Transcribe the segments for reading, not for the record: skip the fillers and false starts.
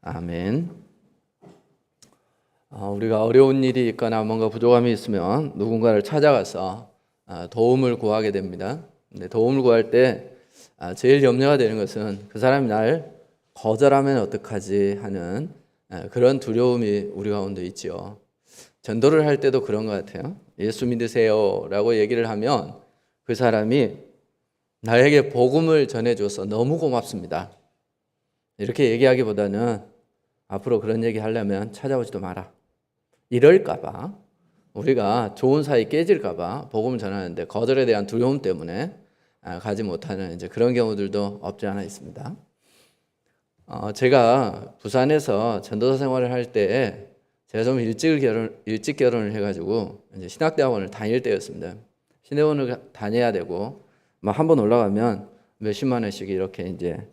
아멘. 우리가 어려운 일이 있거나 뭔가 부족함이 있으면 누군가를 찾아가서 도움을 구하게 됩니다. 근데 도움을 구할 때 제일 염려가 되는 것은 그 사람이 날 거절하면 어떡하지 하는 그런 두려움이 우리 가운데 있죠. 전도를 할 때도 그런 것 같아요. 예수 믿으세요 라고 얘기를 하면 그 사람이 나에게 복음을 전해줘서 너무 고맙습니다 이렇게 얘기하기보다는 앞으로 그런 얘기 하려면 찾아오지도 마라. 이럴까봐, 우리가 좋은 사이 깨질까봐 복음을 전하는데 거절에 대한 두려움 때문에 가지 못하는 이제 그런 경우들도 없지 않아 있습니다. 제가 부산에서 전도사 생활을 할 때 제가 좀 일찍 결혼을 해가지고 이제 신학대학원을 다닐 때였습니다. 신대원을 다녀야 되고 한 번 올라가면 몇십만 원씩 이렇게 이제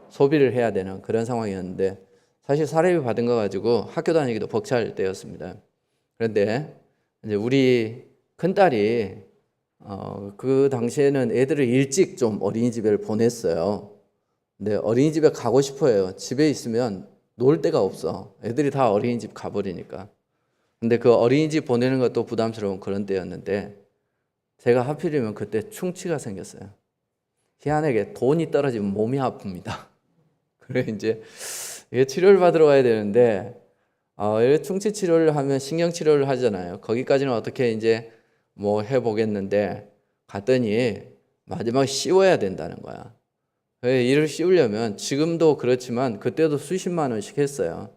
소비를 해야 되는 그런 상황이었는데 사실 사례비 받은 거 가지고 학교 다니기도 벅찰 때였습니다. 그런데 이제 우리 큰딸이 그 당시에는 애들을 일찍 좀 어린이집에 보냈어요. 근데 어린이집에 가고 싶어요. 집에 있으면 놀 데가 없어. 애들이 다 어린이집 가버리니까. 근데 그 어린이집 보내는 것도 부담스러운 그런 때였는데 제가 하필이면 그때 충치가 생겼어요. 희한하게 돈이 떨어지면 몸이 아픕니다. 그래 이제 치료를 받으러 가야 되는데 충치 치료를 하면 신경 치료를 하잖아요. 거기까지는 어떻게 이제 뭐 해보겠는데 갔더니 마지막에 씌워야 된다는 거야. 이를 씌우려면 지금도 그렇지만 그때도 수십만 원씩 했어요.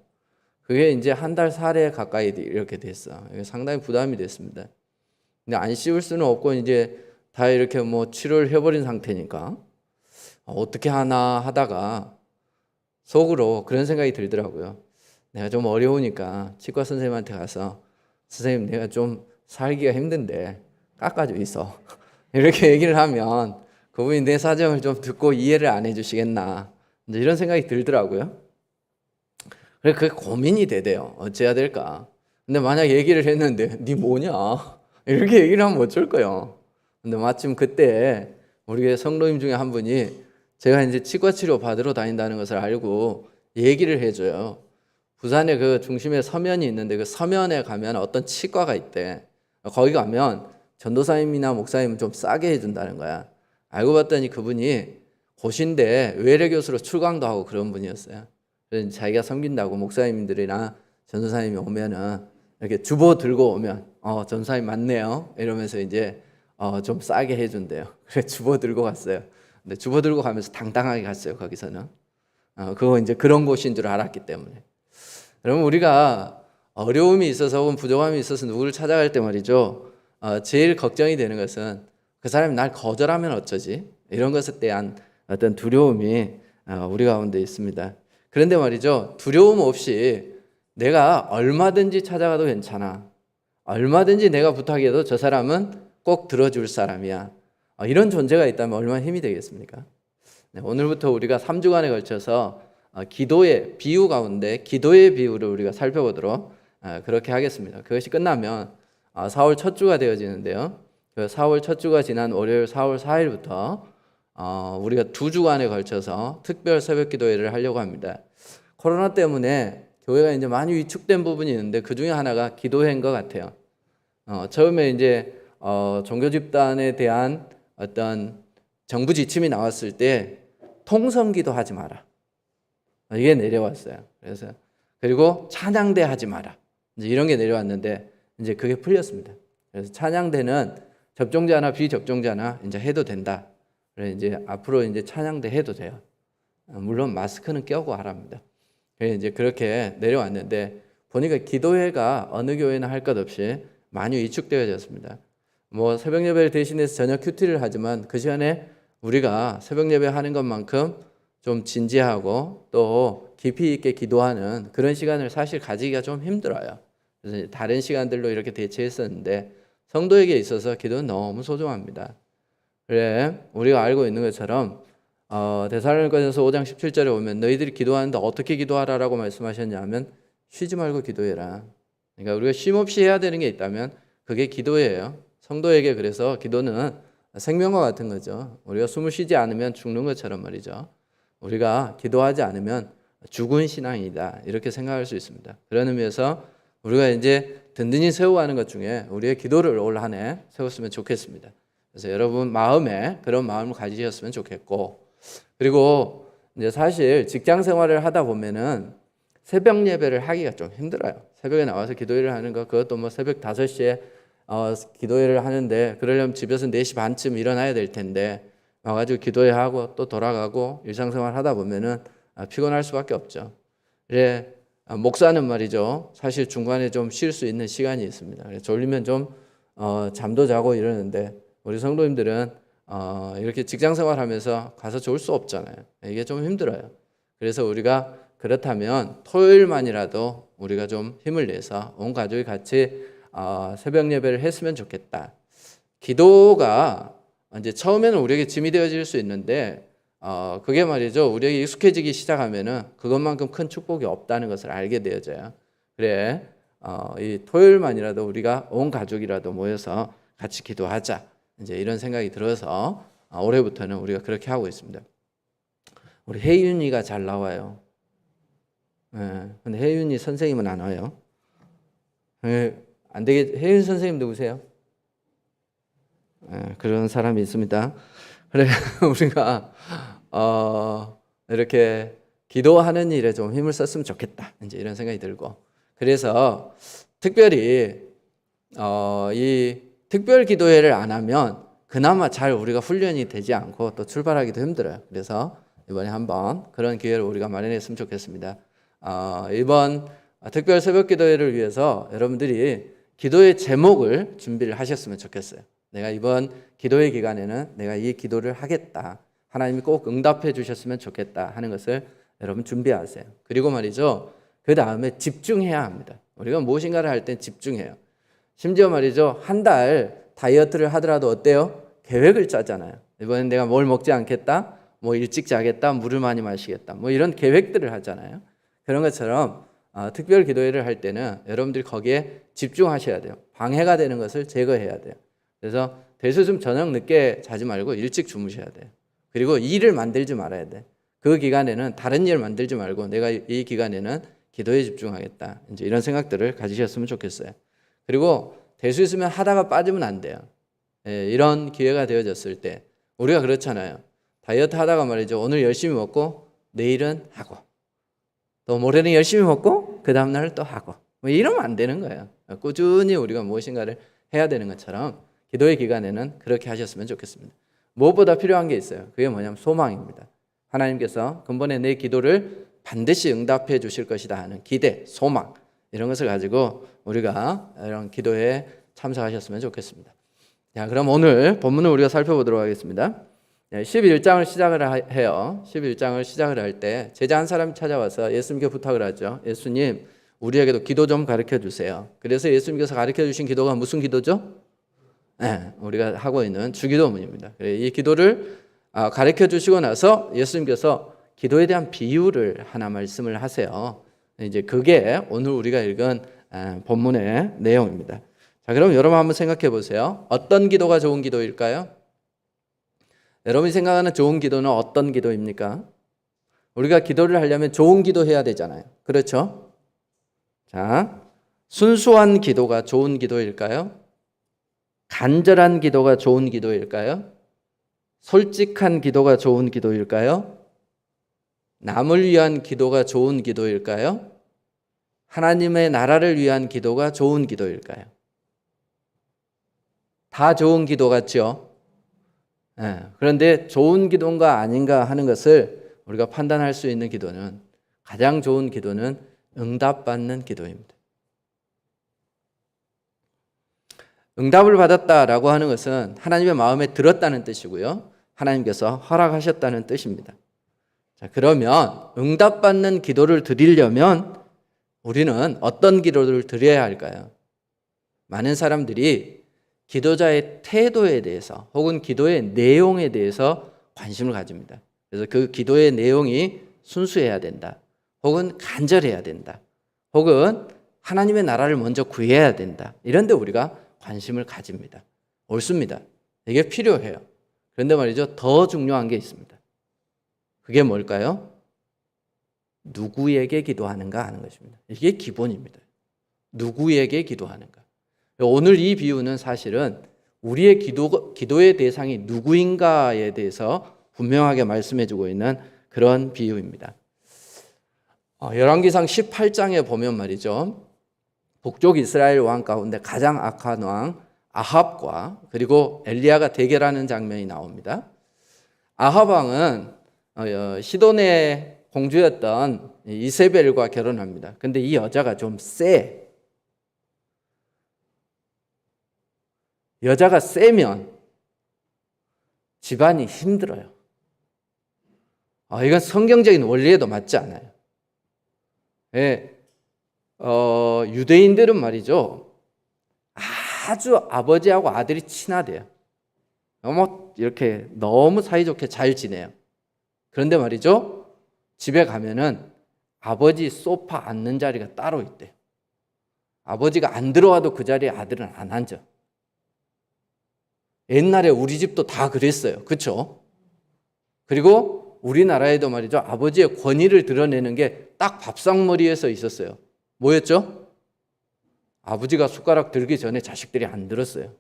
그게 이제 한 달 살에 가까이 이렇게 됐어. 상당히 부담이 됐습니다. 근데 안 씌울 수는 없고 이제 다 이렇게 뭐 치료를 해버린 상태니까 어떻게 하나 하다가 속으로 그런 생각이 들더라고요. 내가 좀 어려우니까 치과 선생님한테 가서 선생님 내가 좀 살기가 힘든데 깎아줘 있어. 이렇게 얘기를 하면 그분이 내 사정을 좀 듣고 이해를 안 해주시겠나 이제 이런 생각이 들더라고요. 그래서 그게 고민이 되대요. 어찌해야 될까. 근데 만약 얘기를 했는데 네 뭐냐 이렇게 얘기를 하면 어쩔 거요. 근데 마침 그때 우리 성도님 중에 한 분이 제가 이제 치과 치료 받으러 다닌다는 것을 알고 얘기를 해줘요. 부산에 그 중심에 서면이 있는데 그 서면에 가면 어떤 치과가 있대. 거기 가면 전도사님이나 목사님 좀 싸게 해준다는 거야. 알고 봤더니 그분이 고신대 외래 교수로 출강도 하고 그런 분이었어요. 그래서 자기가 섬긴다고 목사님들이나 전도사님이 오면은 이렇게 주보 들고 오면 전도사님 맞네요 이러면서 이제 좀 싸게 해준대요. 그래서 주보 들고 갔어요. 근데 주보 들고 가면서 당당하게 갔어요. 거기서는 그거 이제 그런 곳인 줄 알았기 때문에. 그러면 우리가 어려움이 있어서 혹은 부족함이 있어서 누구를 찾아갈 때 말이죠. 제일 걱정이 되는 것은 그 사람이 날 거절하면 어쩌지? 이런 것에 대한 어떤 두려움이 우리 가운데 있습니다. 그런데 말이죠. 두려움 없이 내가 얼마든지 찾아가도 괜찮아. 얼마든지 내가 부탁해도 저 사람은 꼭 들어줄 사람이야. 이런 존재가 있다면 얼마나 힘이 되겠습니까? 네, 오늘부터 우리가 3주간에 걸쳐서 기도의 비유 가운데 기도의 비유를 우리가 살펴보도록 그렇게 하겠습니다. 그것이 끝나면 4월 첫 주가 되어지는데요. 그 4월 첫 주가 지난 월요일 4월 4일부터 우리가 2주간에 걸쳐서 특별 새벽 기도회를 하려고 합니다. 코로나 때문에 교회가 이제 많이 위축된 부분이 있는데 그 중에 하나가 기도회인 것 같아요. 처음에 이제 종교 집단에 대한 어떤 정부 지침이 나왔을 때 통성기도 하지 마라. 이게 내려왔어요. 그래서 그리고 찬양대 하지 마라. 이제 이런 게 내려왔는데 이제 그게 풀렸습니다. 그래서 찬양대는 접종자나 비접종자나 이제 해도 된다. 그래서 이제 앞으로 이제 찬양대 해도 돼요. 물론 마스크는 껴고 하랍니다. 그래서 이제 그렇게 내려왔는데 보니까 기도회가 어느 교회나 할 것 없이 많이 위축되어졌습니다. 뭐 새벽 예배를 대신해서 저녁 큐티를 하지만 그 시간에 우리가 새벽 예배 하는 것만큼 좀 진지하고 또 깊이 있게 기도하는 그런 시간을 사실 가지기가 좀 힘들어요. 그래서 다른 시간들로 이렇게 대체했었는데 성도에게 있어서 기도는 너무 소중합니다. 그래 우리가 알고 있는 것처럼 데살로니가전서 5장 17절에 보면 너희들이 기도하는데 어떻게 기도하라라고 말씀하셨냐면 쉬지 말고 기도해라. 그러니까 우리가 쉼 없이 해야 되는 게 있다면 그게 기도예요. 성도에게 그래서 기도는 생명과 같은 거죠. 우리가 숨을 쉬지 않으면 죽는 것처럼 말이죠. 우리가 기도하지 않으면 죽은 신앙이다 이렇게 생각할 수 있습니다. 그런 의미에서 우리가 이제 든든히 세워가는 것 중에 우리의 기도를 올 한 해 세웠으면 좋겠습니다. 그래서 여러분 마음에 그런 마음을 가지셨으면 좋겠고, 그리고 이제 사실 직장 생활을 하다 보면은 새벽 예배를 하기가 좀 힘들어요. 새벽에 나와서 기도회를 하는 거, 그것도 뭐 새벽 5시에 기도회를 하는데 그러려면 집에서 4시 반쯤 일어나야 될 텐데 와가지고 기도회하고 또 돌아가고 일상생활 하다 보면은 피곤할 수밖에 없죠. 그래 목사는 말이죠. 사실 중간에 좀 쉴 수 있는 시간이 있습니다. 그래서 졸리면 좀 잠도 자고 이러는데 우리 성도님들은 이렇게 직장 생활하면서 가서 졸 수 없잖아요. 이게 좀 힘들어요. 그래서 우리가 그렇다면 토요일만이라도 우리가 좀 힘을 내서 온 가족이 같이 새벽 예배를 했으면 좋겠다. 기도가 이제 처음에는 우리에게 짐이 되어질 수 있는데 그게 말이죠. 우리에게 익숙해지기 시작하면은 그것만큼 큰 축복이 없다는 것을 알게 되어져요. 그래 이 토요일만이라도 우리가 온 가족이라도 모여서 같이 기도하자. 이제 이런 생각이 들어서 올해부터는 우리가 그렇게 하고 있습니다. 우리 혜윤이가 잘 나와요. 근데 혜윤이 선생님은 안 와요. 안 되게 혜윤 선생님 누구세요? 그런 사람이 있습니다. 그래 우리가 이렇게 기도하는 일에 좀 힘을 썼으면 좋겠다. 이제 이런 생각이 들고, 그래서 특별히 이 특별 기도회를 안 하면 그나마 잘 우리가 훈련이 되지 않고 또 출발하기도 힘들어요. 그래서 이번에 한번 그런 기회를 우리가 마련했으면 좋겠습니다. 이번 특별 새벽 기도회를 위해서 여러분들이 기도의 제목을 준비를 하셨으면 좋겠어요. 내가 이번 기도회 기간에는 내가 이 기도를 하겠다. 하나님이 꼭 응답해 주셨으면 좋겠다 하는 것을 여러분 준비하세요. 그리고 말이죠. 그 다음에 집중해야 합니다. 우리가 무엇인가를 할 땐 집중해요. 심지어 말이죠. 한 달 다이어트를 하더라도 어때요? 계획을 짜잖아요. 이번엔 내가 뭘 먹지 않겠다. 뭐 일찍 자겠다. 물을 많이 마시겠다. 뭐 이런 계획들을 하잖아요. 그런 것처럼 특별 기도회를 할 때는 여러분들이 거기에 집중하셔야 돼요. 방해가 되는 것을 제거해야 돼요. 그래서 대수좀 저녁 늦게 자지 말고 일찍 주무셔야 돼요. 그리고 일을 만들지 말아야 돼. 그 기간에는 다른 일 만들지 말고 내가 이 기간에는 기도에 집중하겠다. 이제 이런 생각들을 가지셨으면 좋겠어요. 그리고 될 수 있으면 하다가 빠지면 안 돼요. 이런 기회가 되어졌을 때 우리가 그렇잖아요. 다이어트 하다가 말이죠. 오늘 열심히 먹고 내일은 하고 또 모레는 열심히 먹고 그 다음날 또 하고 뭐 이러면 안 되는 거예요. 꾸준히 우리가 무엇인가를 해야 되는 것처럼 기도의 기간에는 그렇게 하셨으면 좋겠습니다. 무엇보다 필요한 게 있어요. 그게 뭐냐면 소망입니다. 하나님께서 근본에 내 기도를 반드시 응답해 주실 것이다 하는 기대, 소망 이런 것을 가지고 우리가 이런 기도에 참석하셨으면 좋겠습니다. 자, 그럼 오늘 본문을 우리가 살펴보도록 하겠습니다. 11장을 시작을 해요. 11장을 시작을 할 때 제자 한 사람이 찾아와서 예수님께 부탁을 하죠. 예수님, 우리에게도 기도 좀 가르쳐 주세요. 그래서 예수님께서 가르쳐 주신 기도가 무슨 기도죠? 우리가 하고 있는 주기도문입니다. 이 기도를 가르쳐 주시고 나서 예수님께서 기도에 대한 비유를 하나 말씀을 하세요. 이제 그게 오늘 우리가 읽은 본문의 내용입니다. 자, 그럼 여러분 한번 생각해 보세요. 어떤 기도가 좋은 기도일까요? 여러분이 생각하는 좋은 기도는 어떤 기도입니까? 우리가 기도를 하려면 좋은 기도 해야 되잖아요. 그렇죠? 자, 순수한 기도가 좋은 기도일까요? 간절한 기도가 좋은 기도일까요? 솔직한 기도가 좋은 기도일까요? 남을 위한 기도가 좋은 기도일까요? 하나님의 나라를 위한 기도가 좋은 기도일까요? 다 좋은 기도 같죠? 그런데 좋은 기도인가 아닌가 하는 것을 우리가 판단할 수 있는 기도는 가장 좋은 기도는 응답받는 기도입니다. 응답을 받았다라고 하는 것은 하나님의 마음에 들었다는 뜻이고요. 하나님께서 허락하셨다는 뜻입니다. 자, 그러면 응답받는 기도를 드리려면 우리는 어떤 기도를 드려야 할까요? 많은 사람들이 기도자의 태도에 대해서 혹은 기도의 내용에 대해서 관심을 가집니다. 그래서 그 기도의 내용이 순수해야 된다. 혹은 간절해야 된다. 혹은 하나님의 나라를 먼저 구해야 된다. 이런 데 우리가 관심을 가집니다. 옳습니다. 이게 필요해요. 그런데 말이죠. 더 중요한 게 있습니다. 그게 뭘까요? 누구에게 기도하는가 하는 것입니다. 이게 기본입니다. 누구에게 기도하는가. 오늘 이 비유는 사실은 우리의 기도의 대상이 누구인가에 대해서 분명하게 말씀해주고 있는 그런 비유입니다. 열왕기상 18장에 보면 말이죠. 북쪽 이스라엘 왕 가운데 가장 악한 왕 아합과 그리고 엘리야가 대결하는 장면이 나옵니다. 아합 왕은 시돈의 공주였던 이세벨과 결혼합니다. 근데 이 여자가 좀 세. 여자가 세면 집안이 힘들어요. 이건 성경적인 원리에도 맞지 않아요. 예, 유대인들은 말이죠. 아주 아버지하고 아들이 친하대요. 이렇게 너무 사이좋게 잘 지내요. 그런데 말이죠. 집에 가면은 아버지 소파 앉는 자리가 따로 있대요. 아버지가 안 들어와도 그 자리에 아들은 안 앉아. 옛날에 우리 집도 다 그랬어요. 그렇죠? 그리고 우리나라에도 말이죠. 아버지의 권위를 드러내는 게 딱 밥상머리에서 있었어요. 뭐였죠? 아버지가 숟가락 들기 전에 자식들이 안 들었어요.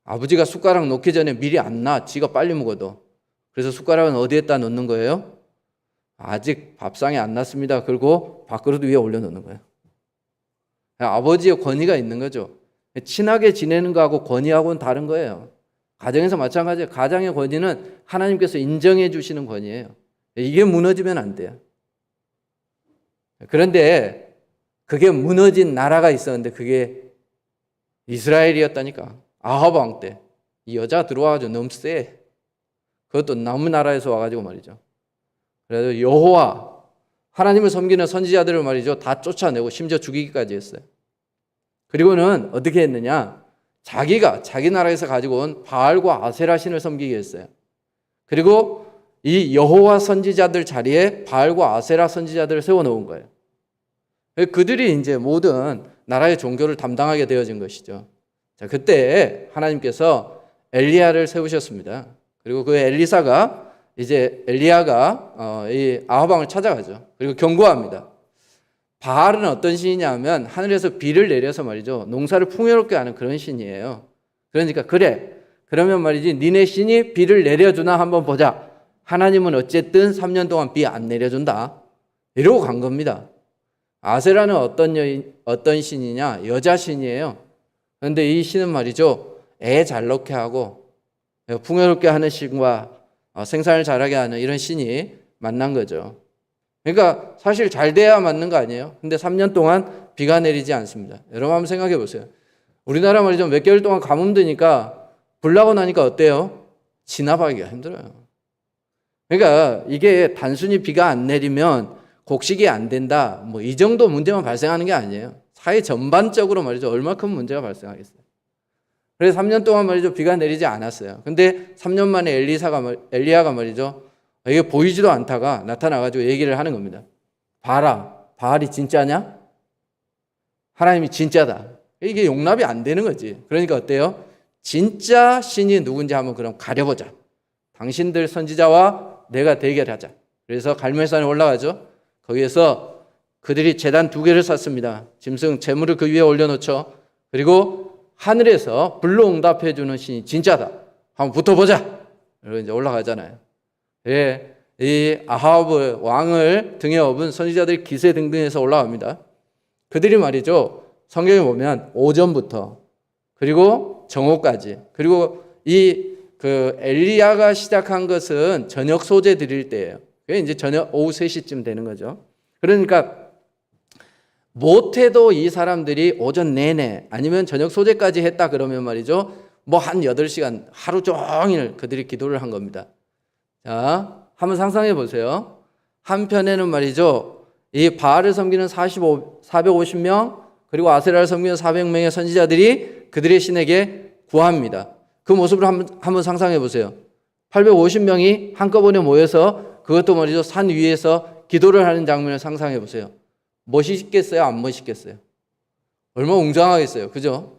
아버지가 숟가락 놓기 전에 미리 안 놔. 지가 빨리 먹어도. 그래서 숟가락은 어디에다 넣는 거예요? 아직 밥상에 안 났습니다. 그리고 밥그릇 위에 올려놓는 거예요. 아버지의 권위가 있는 거죠. 친하게 지내는 거하고 권위하고는 다른 거예요. 가정에서 마찬가지예요. 가장의 권위는 하나님께서 인정해 주시는 권위예요. 이게 무너지면 안 돼요. 그런데 그게 무너진 나라가 있었는데 그게 이스라엘이었다니까. 아합 왕 때 이 여자가 들어와가지고 너무 세. 그것도 남은 나라에서 와가지고 말이죠. 그래서 여호와 하나님을 섬기는 선지자들을 말이죠. 다 쫓아내고 심지어 죽이기까지 했어요. 그리고는 어떻게 했느냐? 자기가 자기 나라에서 가지고 온 바알과 아세라 신을 섬기게 했어요. 그리고 이 여호와 선지자들 자리에 바알과 아세라 선지자들을 세워놓은 거예요. 그들이 이제 모든 나라의 종교를 담당하게 되어진 것이죠. 자, 그때 하나님께서 엘리야를 세우셨습니다. 그리고 그 엘리사가 이제 엘리야가 이 아합 왕을 찾아가죠. 그리고 경고합니다. 바알은 어떤 신이냐 하면 하늘에서 비를 내려서 말이죠. 농사를 풍요롭게 하는 그런 신이에요. 그러니까 그래. 그러면 말이지 니네 신이 비를 내려주나 한번 보자. 하나님은 어쨌든 3년 동안 비 안 내려준다. 이러고 간 겁니다. 아세라는 어떤 신이냐? 여자 신이에요. 그런데 이 신은 말이죠. 애 잘 낳게 하고 풍요롭게 하는 신과 생산을 잘하게 하는 이런 신이 만난 거죠. 그러니까 사실 잘 돼야 맞는 거 아니에요? 근데 3년 동안 비가 내리지 않습니다. 여러분 한번 생각해 보세요. 우리나라 말이죠. 몇 개월 동안 가뭄 드니까 불 나고 나니까 어때요? 진압하기가 힘들어요. 그러니까 이게 단순히 비가 안 내리면 곡식이 안 된다. 뭐 이 정도 문제만 발생하는 게 아니에요. 사회 전반적으로 말이죠. 얼마큼 문제가 발생하겠어요. 그래서 3년 동안 말이죠. 비가 내리지 않았어요. 근데 3년 만에 엘리야가 말이죠. 이게 보이지도 않다가 나타나가지고 얘기를 하는 겁니다. 봐라. 바알이 진짜냐? 하나님이 진짜다. 이게 용납이 안 되는 거지. 그러니까 어때요? 진짜 신이 누군지 한번 그럼 가려보자. 당신들 선지자와 내가 대결하자. 그래서 갈멜산에 올라가죠. 거기에서 그들이 제단 2개를 쌓습니다. 짐승 제물을 그 위에 올려놓죠. 그리고 하늘에서 불로 응답해 주는 신이 진짜다. 한번 붙어보자. 그리고 이제 올라가잖아요. 예, 이 아합 왕을 등에 업은 선지자들이 기세등등해서 올라갑니다. 그들이 말이죠. 성경에 보면 오전부터 그리고 정오까지 그리고 그 엘리야가 시작한 것은 저녁 소재 드릴 때예요. 그게 이제 저녁 오후 3시쯤 되는 거죠. 그러니까 못해도 이 사람들이 오전 내내 아니면 저녁 소재까지 했다 그러면 말이죠. 뭐 한 8시간 하루 종일 그들이 기도를 한 겁니다. 자, 한번 상상해 보세요. 한편에는 말이죠. 이 바알을 섬기는 450명 그리고 아세라를 섬기는 400명의 선지자들이 그들의 신에게 구합니다. 그 모습을 한번 상상해 보세요. 850명이 한꺼번에 모여서 그것도 말이죠. 산 위에서 기도를 하는 장면을 상상해 보세요. 멋있겠어요? 안 멋있겠어요? 얼마나 웅장하겠어요? 그죠?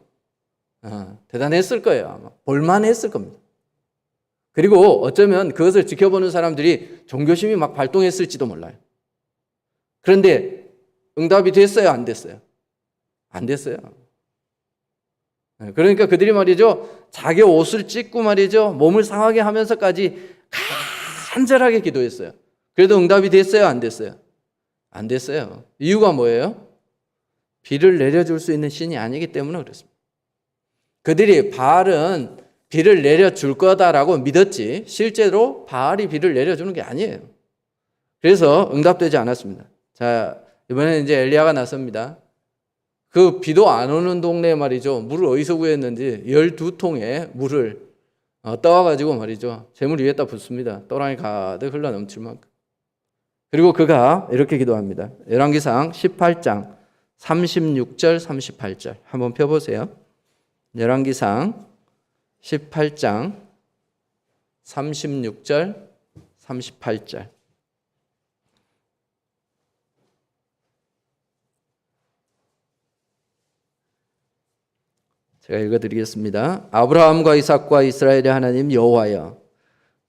대단했을 거예요. 아마 볼만했을 겁니다. 그리고 어쩌면 그것을 지켜보는 사람들이 종교심이 막 발동했을지도 몰라요. 그런데 응답이 됐어요? 안 됐어요? 안 됐어요. 그러니까 그들이 말이죠, 자기 옷을 찢고 말이죠, 몸을 상하게 하면서까지 간절하게 기도했어요. 그래도 응답이 됐어요? 안 됐어요? 안 됐어요. 이유가 뭐예요? 비를 내려줄 수 있는 신이 아니기 때문에 그렇습니다. 그들이 바알은 비를 내려줄 거다라고 믿었지 실제로 바알이 비를 내려주는 게 아니에요. 그래서 응답되지 않았습니다. 자, 이번에는 이제 엘리야가 나섭니다. 그 비도 안 오는 동네에 말이죠, 물을 어디서 구했는지 12통의 물을 떠와가지고 말이죠, 재물 위에다 붓습니다. 또랑이 가득 흘러 넘칠 만큼. 그리고 그가 이렇게 기도합니다. 열왕기상 18장 36절 38절 한번 펴보세요. 열왕기상 18장 36절 38절. 제가 읽어드리겠습니다. 아브라함과 이삭과 이스라엘의 하나님 여호와여,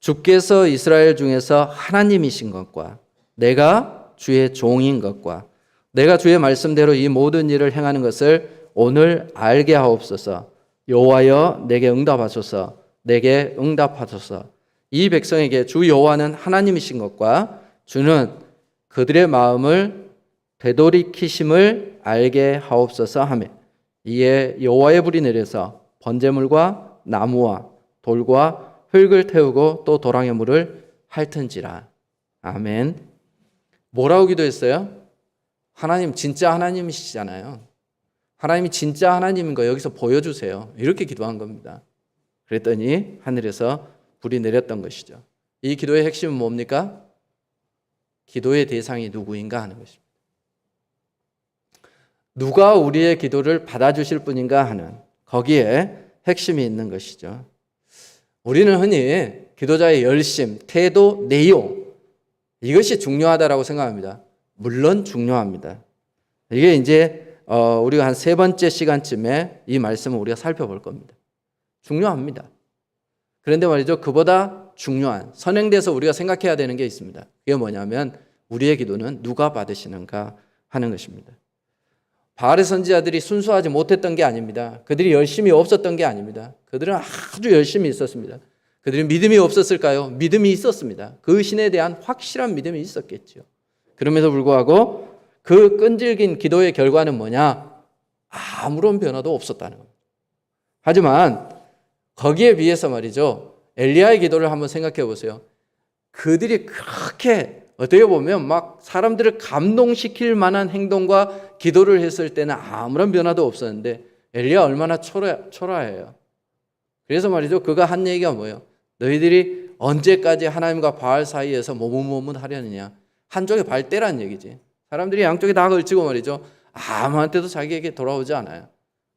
주께서 이스라엘 중에서 하나님이신 것과 내가 주의 종인 것과 내가 주의 말씀대로 이 모든 일을 행하는 것을 오늘 알게 하옵소서. 여호와여, 내게 응답하소서. 내게 응답하소서. 이 백성에게 주 여호와는 하나님이신 것과 주는 그들의 마음을 되돌이키심을 알게 하옵소서 하며, 이에 여호와의 불이 내려서 번제물과 나무와 돌과 흙을 태우고 또 도랑의 물을 핥은지라. 아멘. 뭐라고 기도했어요? 하나님 진짜 하나님이시잖아요. 하나님이 진짜 하나님인 거 여기서 보여주세요. 이렇게 기도한 겁니다. 그랬더니 하늘에서 불이 내렸던 것이죠. 이 기도의 핵심은 뭡니까? 기도의 대상이 누구인가 하는 것입니다. 누가 우리의 기도를 받아주실 분인가 하는, 거기에 핵심이 있는 것이죠. 우리는 흔히 기도자의 열심, 태도, 내용, 이것이 중요하다라고 생각합니다. 물론 중요합니다. 이게 이제 우리가 한 3번째 시간쯤에 이 말씀을 우리가 살펴볼 겁니다. 중요합니다. 그런데 말이죠, 그보다 중요한, 선행돼서 우리가 생각해야 되는 게 있습니다. 그게 뭐냐면 우리의 기도는 누가 받으시는가 하는 것입니다. 바알의 선지자들이 순수하지 못했던 게 아닙니다. 그들이 열심이 없었던 게 아닙니다. 그들은 아주 열심히 있었습니다. 그들은 믿음이 없었을까요? 믿음이 있었습니다. 그 신에 대한 확실한 믿음이 있었겠죠. 그럼에도 불구하고 그 끈질긴 기도의 결과는 뭐냐? 아무런 변화도 없었다는 겁니다. 하지만 거기에 비해서 말이죠, 엘리야의 기도를 한번 생각해 보세요. 그들이 그렇게 어떻게 보면 막 사람들을 감동시킬 만한 행동과 기도를 했을 때는 아무런 변화도 없었는데 엘리야 얼마나 초라해요. 그래서 말이죠, 그가 한 얘기가 뭐예요? 너희들이 언제까지 하나님과 바알 사이에서 머뭇머뭇하려느냐. 한쪽에 발 떼라는 얘기지. 사람들이 양쪽에 다 걸치고 말이죠, 아무한테도 자기에게 돌아오지 않아요.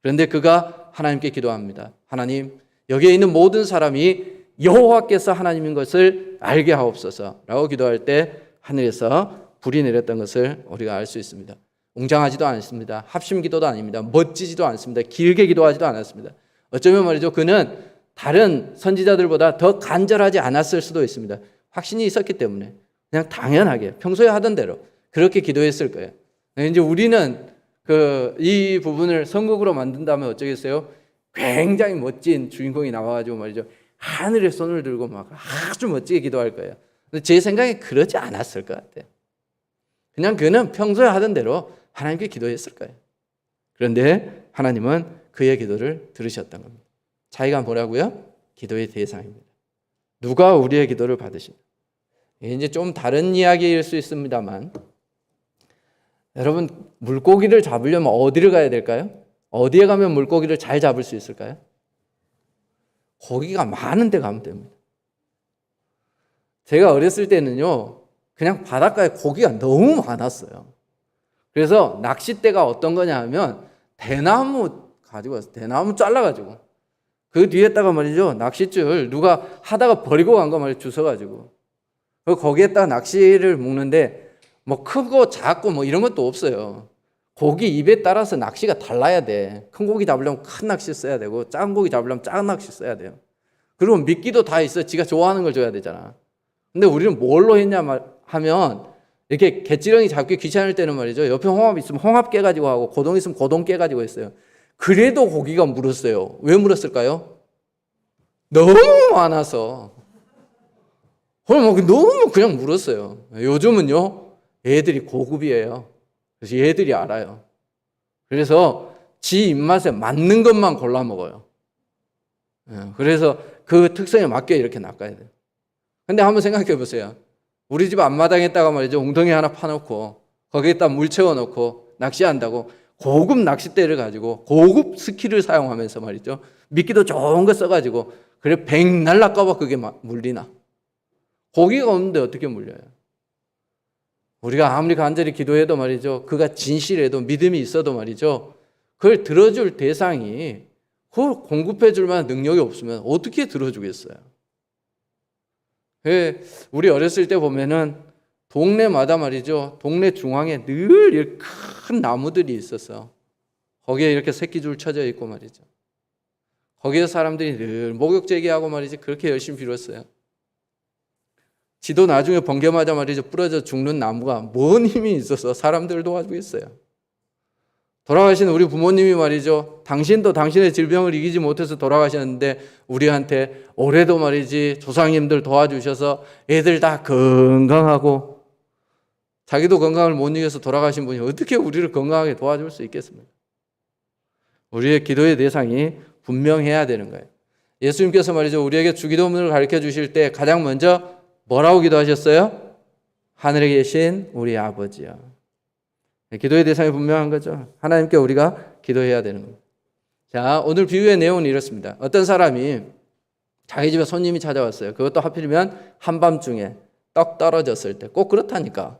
그런데 그가 하나님께 기도합니다. 하나님, 여기에 있는 모든 사람이 여호와께서 하나님인 것을 알게 하옵소서 라고 기도할 때 하늘에서 불이 내렸던 것을 우리가 알 수 있습니다. 웅장하지도 않습니다. 합심 기도도 아닙니다. 멋지지도 않습니다. 길게 기도하지도 않았습니다. 어쩌면 말이죠, 그는 다른 선지자들보다 더 간절하지 않았을 수도 있습니다. 확신이 있었기 때문에 그냥 당연하게 평소에 하던 대로 그렇게 기도했을 거예요. 이제 우리는 이 부분을 선곡으로 만든다면 어쩌겠어요? 굉장히 멋진 주인공이 나와가지고 말이죠, 하늘에 손을 들고 막 아주 멋지게 기도할 거예요. 근데 제 생각에 그러지 않았을 것 같아요. 그냥 그는 평소에 하던 대로 하나님께 기도했을 거예요. 그런데 하나님은 그의 기도를 들으셨던 겁니다. 차이가 뭐라고요? 기도의 대상입니다. 누가 우리의 기도를 받으시나? 이제 좀 다른 이야기일 수 있습니다만, 여러분, 물고기를 잡으려면 어디를 가야 될까요? 어디에 가면 물고기를 잘 잡을 수 있을까요? 고기가 많은 데 가면 됩니다. 제가 어렸을 때는요, 그냥 바닷가에 고기가 너무 많았어요. 그래서 낚싯대가 어떤 거냐 하면 대나무 가지고 와서 대나무 잘라가지고 그 뒤에다가 말이죠, 낚싯줄 누가 하다가 버리고 간 거 말이죠, 주워가지고 거기에다가 낚시를 묶는데 뭐 크고 작고 뭐 이런 것도 없어요. 고기 입에 따라서 낚시가 달라야 돼. 큰 고기 잡으려면 큰 낚시 써야 되고 작은 고기 잡으려면 작은 낚시 써야 돼요. 그리고 미끼도 다 있어. 지가 좋아하는 걸 줘야 되잖아. 근데 우리는 뭘로 했냐 하면 이렇게 개찌렁이 잡기 귀찮을 때는 말이죠. 옆에 홍합 있으면 홍합 깨가지고 하고 고동 있으면 고동 깨가지고 했어요. 그래도 고기가 물었어요. 왜 물었을까요? 너무 많아서. 너무 그냥 물었어요. 요즘은요, 애들이 고급이에요. 그래서 얘들이 알아요. 그래서 지 입맛에 맞는 것만 골라 먹어요. 그래서 그 특성에 맞게 이렇게 낚아야 돼요. 근데 한번 생각해 보세요. 우리 집 앞마당에다가 말이죠, 웅덩이 하나 파놓고 거기에다 물 채워놓고 낚시한다고 고급 낚싯대를 가지고 고급 스킬을 사용하면서 말이죠, 미끼도 좋은 거 써가지고 그래 백날 낚아봐 그게 물리나? 고기가 없는데 어떻게 물려요? 우리가 아무리 간절히 기도해도 말이죠, 그가 진실해도 믿음이 있어도 말이죠, 그걸 들어줄 대상이 그걸 공급해 줄 만한 능력이 없으면 어떻게 들어주겠어요? 우리 어렸을 때 보면은 동네마다 말이죠, 동네 중앙에 늘 큰 나무들이 있었어. 거기에 이렇게 새끼줄 쳐져 있고 말이죠. 거기에 사람들이 늘 목욕제기하고 말이지 그렇게 열심히 빌었어요. 지도 나중에 번개마다 말이죠, 부러져 죽는 나무가 뭔 힘이 있어서 사람들을 도와주겠어요. 돌아가신 우리 부모님이 말이죠, 당신도 당신의 질병을 이기지 못해서 돌아가셨는데 우리한테 올해도 말이지 조상님들 도와주셔서 애들 다 건강하고, 자기도 건강을 못 이겨서 돌아가신 분이 어떻게 우리를 건강하게 도와줄 수 있겠습니까? 우리의 기도의 대상이 분명해야 되는 거예요. 예수님께서 말이죠, 우리에게 주기도문을 가르쳐 주실 때 가장 먼저 뭐라고 기도하셨어요? 하늘에 계신 우리 아버지요. 기도의 대상이 분명한 거죠. 하나님께 우리가 기도해야 되는 겁니다. 자, 오늘 비유의 내용은 이렇습니다. 어떤 사람이 자기 집에 손님이 찾아왔어요. 그것도 하필이면 한밤중에 떡 떨어졌을 때. 꼭 그렇다니까.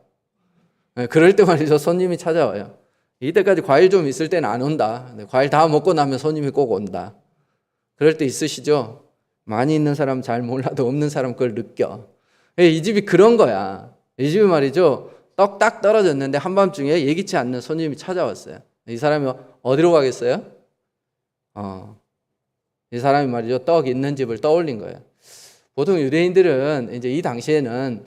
그럴 때 말이죠, 손님이 찾아와요. 이때까지 과일 좀 있을 때는 안 온다. 과일 다 먹고 나면 손님이 꼭 온다. 그럴 때 있으시죠? 많이 있는 사람 잘 몰라도 없는 사람 그걸 느껴. 이 집이 그런 거야. 이 집이 말이죠, 떡 딱 떨어졌는데 한밤중에 예기치 않는 손님이 찾아왔어요. 이 사람이 어디로 가겠어요? 이 사람이 말이죠, 떡 있는 집을 떠올린 거예요. 보통 유대인들은 이제 이 당시에는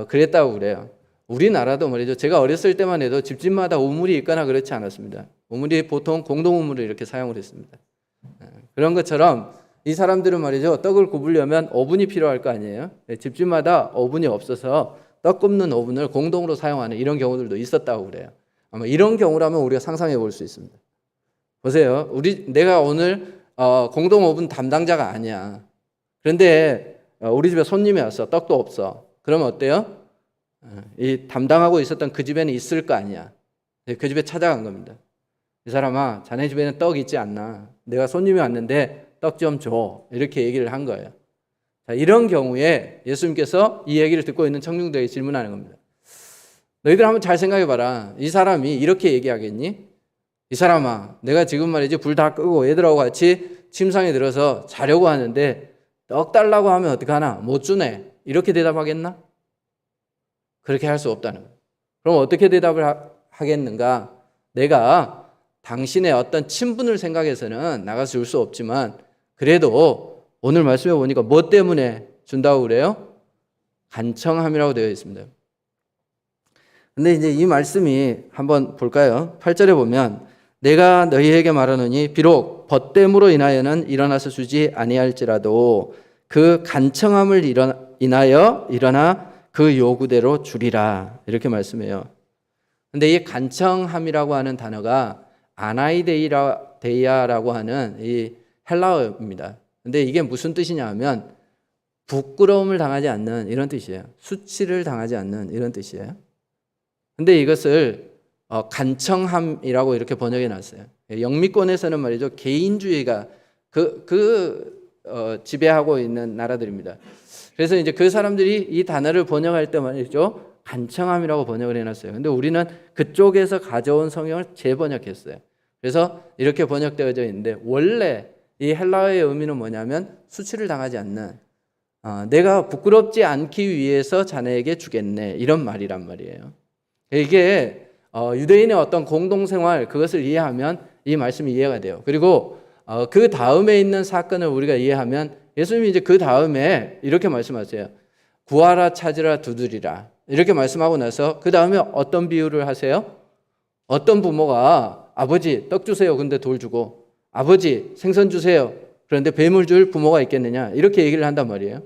그랬다고 그래요. 우리나라도 말이죠, 제가 어렸을 때만 해도 집집마다 우물이 있거나 그렇지 않았습니다. 우물이 보통 공동 우물을 이렇게 사용을 했습니다. 그런 것처럼 이 사람들은 말이죠, 떡을 굽으려면 오븐이 필요할 거 아니에요. 집집마다 오븐이 없어서 떡 굽는 오븐을 공동으로 사용하는 이런 경우들도 있었다고 그래요. 아마 이런 경우라면 우리가 상상해 볼 수 있습니다. 보세요, 내가 오늘 공동 오븐 담당자가 아니야. 그런데 우리 집에 손님이 왔어. 떡도 없어. 그러면 어때요? 이 담당하고 있었던 그 집에는 있을 거 아니야. 그 집에 찾아간 겁니다. 이 사람아, 자네 집에는 떡 있지 않나? 내가 손님이 왔는데 떡 좀 줘. 이렇게 얘기를 한 거예요. 자, 이런 경우에 예수님께서 이 얘기를 듣고 있는 청중들에게 질문하는 겁니다. 너희들 한번 잘 생각해 봐라. 이 사람이 이렇게 얘기하겠니? 이 사람아, 내가 지금 말이지 불 다 끄고 애들하고 같이 침상에 들어서 자려고 하는데 떡 달라고 하면 어떡하나? 못 주네. 이렇게 대답하겠나? 그렇게 할 수 없다는 거예요. 그럼 어떻게 대답을 하겠는가? 내가 당신의 어떤 친분을 생각해서는 나가서 줄 수 없지만 그래도 오늘 말씀해 보니까 뭐 때문에 준다고 그래요? 간청함이라고 되어 있습니다. 근데 이제 이 말씀이 한번 볼까요? 8절에 보면 내가 너희에게 말하노니 비록 벗됨으로 인하여는 일어나서 주지 아니할지라도 그 간청함을 인하여 일어나 그 요구대로 주리라. 이렇게 말씀해요. 근데 이 간청함이라고 하는 단어가 아나이데이아라고 하는 이 헬라어입니다. 근데 이게 무슨 뜻이냐 하면 부끄러움을 당하지 않는 이런 뜻이에요. 수치를 당하지 않는 이런 뜻이에요. 근데 이것을 간청함이라고 이렇게 번역해 놨어요. 영미권에서는 말이죠, 개인주의가 지배하고 있는 나라들입니다. 그래서 이제 그 사람들이 이 단어를 번역할 때 말이죠, 간청함이라고 번역을 해놨어요. 근데 우리는 그쪽에서 가져온 성경을 재번역했어요. 그래서 이렇게 번역되어져 있는데 원래 이 헬라어의 의미는 뭐냐면 수치를 당하지 않는, 내가 부끄럽지 않기 위해서 자네에게 주겠네, 이런 말이란 말이에요. 이게 유대인의 어떤 공동생활, 그것을 이해하면 이 말씀이 이해가 돼요. 그리고 그 다음에 있는 사건을 우리가 이해하면 예수님이 이제 그 다음에 이렇게 말씀하세요. 구하라, 찾으라, 두드리라. 이렇게 말씀하고 나서 그 다음에 어떤 비유를 하세요? 어떤 부모가 아버지 떡 주세요. 근데 돌 주고 아버지 생선 주세요. 그런데 뱀을 줄 부모가 있겠느냐. 이렇게 얘기를 한단 말이에요.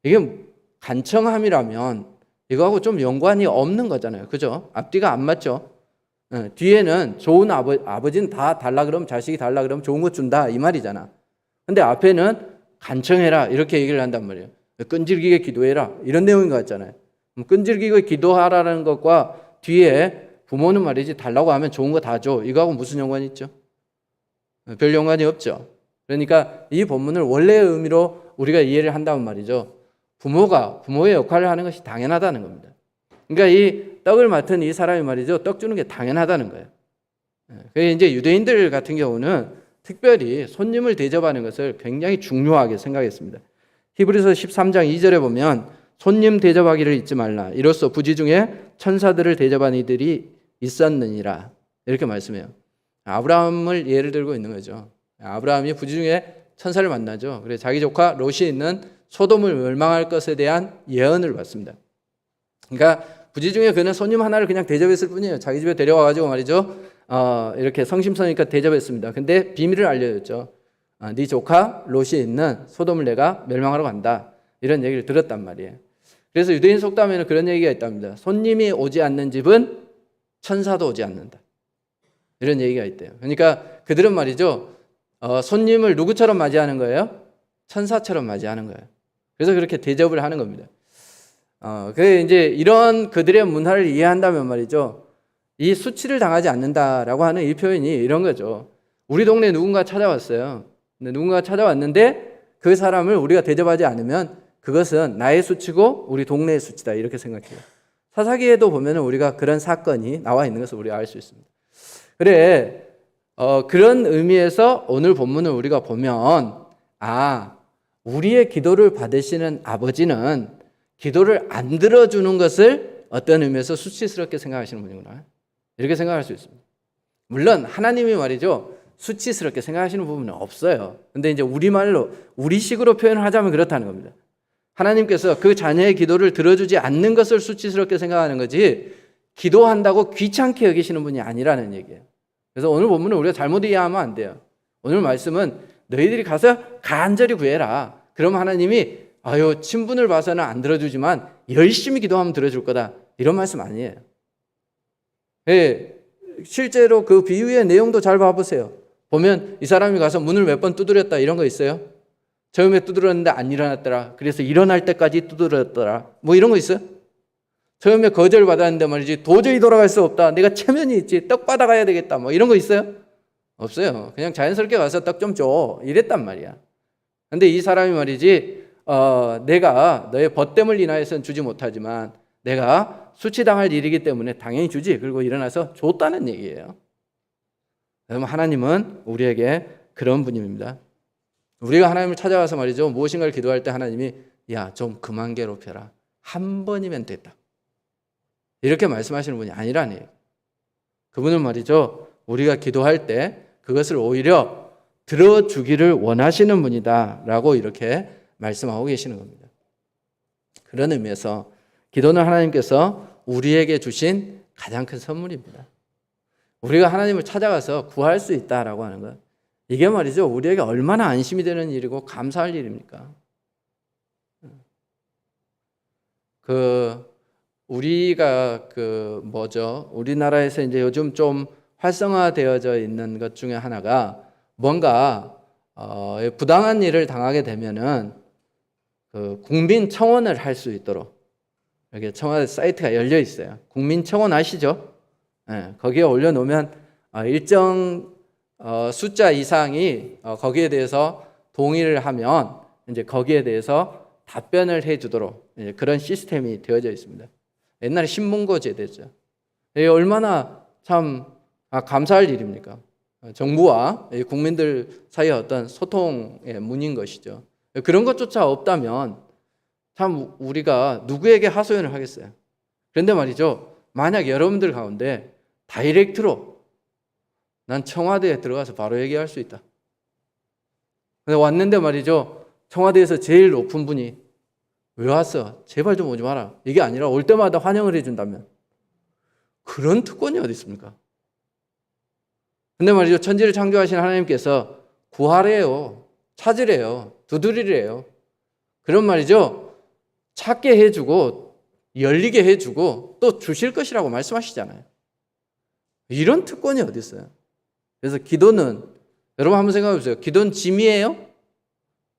이게 간청함이라면 이거하고 좀 연관이 없는 거잖아요. 그죠? 앞뒤가 안 맞죠? 뒤에는 좋은 아버지는 다 달라 그러면 자식이 달라 그러면 좋은 거 준다 이 말이잖아. 근데 앞에는 간청해라 이렇게 얘기를 한단 말이에요. 끈질기게 기도해라 이런 내용인 것 같잖아요. 끈질기게 기도하라는 것과 뒤에 부모는 말이지 달라고 하면 좋은 거 다 줘. 이거하고 무슨 연관이 있죠? 별 연관이 없죠. 그러니까 이 본문을 원래의 의미로 우리가 이해를 한다면 말이죠. 부모가 부모의 역할을 하는 것이 당연하다는 겁니다. 그러니까 이 떡을 맡은 이 사람이 말이죠. 떡 주는 게 당연하다는 거예요. 그래서 이제 유대인들 같은 경우는 특별히 손님을 대접하는 것을 굉장히 중요하게 생각했습니다. 히브리서 13장 2절에 보면 손님 대접하기를 잊지 말라. 이로써 부지 중에 천사들을 대접한 이들이 있었느니라. 이렇게 말씀해요. 아브라함을 예를 들고 있는 거죠. 아브라함이 부지 중에 천사를 만나죠. 그래서 자기 조카 롯이 있는 소돔을 멸망할 것에 대한 예언을 받습니다. 그러니까 부지 중에 그는 손님 하나를 그냥 대접했을 뿐이에요. 자기 집에 데려와가지고 말이죠. 이렇게 성심성의껏 대접했습니다. 근데 비밀을 알려줬죠. 네 조카 롯이 있는 소돔을 내가 멸망하러 간다. 이런 얘기를 들었단 말이에요. 그래서 유대인 속담에는 그런 얘기가 있답니다. 손님이 오지 않는 집은 천사도 오지 않는다. 이런 얘기가 있대요. 그러니까 그들은 말이죠. 손님을 누구처럼 맞이하는 거예요? 천사처럼 맞이하는 거예요. 그래서 그렇게 대접을 하는 겁니다. 그 이제 이런 그들의 문화를 이해한다면 말이죠. 이 수치를 당하지 않는다라고 하는 이 표현이 이런 거죠. 우리 동네에 누군가 찾아왔어요. 근데 누군가 찾아왔는데 그 사람을 우리가 대접하지 않으면 그것은 나의 수치고 우리 동네의 수치다 이렇게 생각해요. 사사기에도 보면 우리가 그런 사건이 나와 있는 것을 우리가 알 수 있습니다. 그래 그런 의미에서 오늘 본문을 우리가 보면 우리의 기도를 받으시는 아버지는 기도를 안 들어주는 것을 어떤 의미에서 수치스럽게 생각하시는 분이구나 이렇게 생각할 수 있습니다. 물론 하나님이 말이죠 수치스럽게 생각하시는 부분은 없어요. 근데 이제 우리말로 우리식으로 표현을 하자면 그렇다는 겁니다. 하나님께서 그 자녀의 기도를 들어주지 않는 것을 수치스럽게 생각하는 거지 기도한다고 귀찮게 여기시는 분이 아니라는 얘기예요. 그래서 오늘 본문은 우리가 잘못 이해하면 안 돼요. 오늘 말씀은 너희들이 가서 간절히 구해라. 그러면 하나님이 친분을 봐서는 안 들어주지만 열심히 기도하면 들어줄 거다. 이런 말씀 아니에요. 실제로 그 비유의 내용도 잘 봐보세요. 보면 이 사람이 가서 문을 몇 번 두드렸다 이런 거 있어요? 처음에 두드렸는데 안 일어났더라. 그래서 일어날 때까지 두드렸더라. 뭐 이런 거 있어요? 처음에 거절받았는데 말이지 도저히 돌아갈 수 없다. 내가 체면이 있지. 떡 받아가야 되겠다. 뭐 이런 거 있어요? 없어요. 그냥 자연스럽게 가서 떡 좀 줘. 이랬단 말이야. 근데 이 사람이 말이지 내가 너의 벗됨을 인하여서는 주지 못하지만 내가 수치당할 일이기 때문에 당연히 주지. 그리고 일어나서 줬다는 얘기예요. 그러면 하나님은 우리에게 그런 분입니다. 우리가 하나님을 찾아가서 말이죠. 무엇인가를 기도할 때 하나님이 좀 그만 괴롭혀라. 한 번이면 됐다. 이렇게 말씀하시는 분이 아니라네요. 그분은 말이죠. 우리가 기도할 때 그것을 오히려 들어주기를 원하시는 분이다 라고 이렇게 말씀하고 계시는 겁니다. 그런 의미에서 기도는 하나님께서 우리에게 주신 가장 큰 선물입니다. 우리가 하나님을 찾아가서 구할 수 있다라고 하는 것, 이게 말이죠 우리에게 얼마나 안심이 되는 일이고 감사할 일입니까? 우리가 우리나라에서 이제 요즘 좀 활성화되어져 있는 것 중에 하나가 뭔가 부당한 일을 당하게 되면은 국민청원을 할 수 있도록 여기 청와대 사이트가 열려 있어요. 국민청원 아시죠? 거기에 올려놓으면 일정 숫자 이상이 거기에 대해서 동의를 하면 이제 거기에 대해서 답변을 해주도록 그런 시스템이 되어져 있습니다. 옛날에 신문고 제도죠. 얼마나 참 감사할 일입니까? 정부와 국민들 사이의 어떤 소통의 문인 것이죠. 그런 것조차 없다면 참 우리가 누구에게 하소연을 하겠어요. 그런데 말이죠. 만약 여러분들 가운데 다이렉트로 난 청와대에 들어가서 바로 얘기할 수 있다. 근데 왔는데 말이죠. 청와대에서 제일 높은 분이 왜 왔어? 제발 좀 오지 마라. 이게 아니라 올 때마다 환영을 해준다면 그런 특권이 어디 있습니까? 근데 말이죠. 천지를 창조하신 하나님께서 구하래요. 찾으래요. 두드리래요. 그런 말이죠. 찾게 해주고 열리게 해주고 또 주실 것이라고 말씀하시잖아요. 이런 특권이 어디 있어요? 그래서 기도는 여러분 한번 생각해 보세요. 기도는 짐이에요?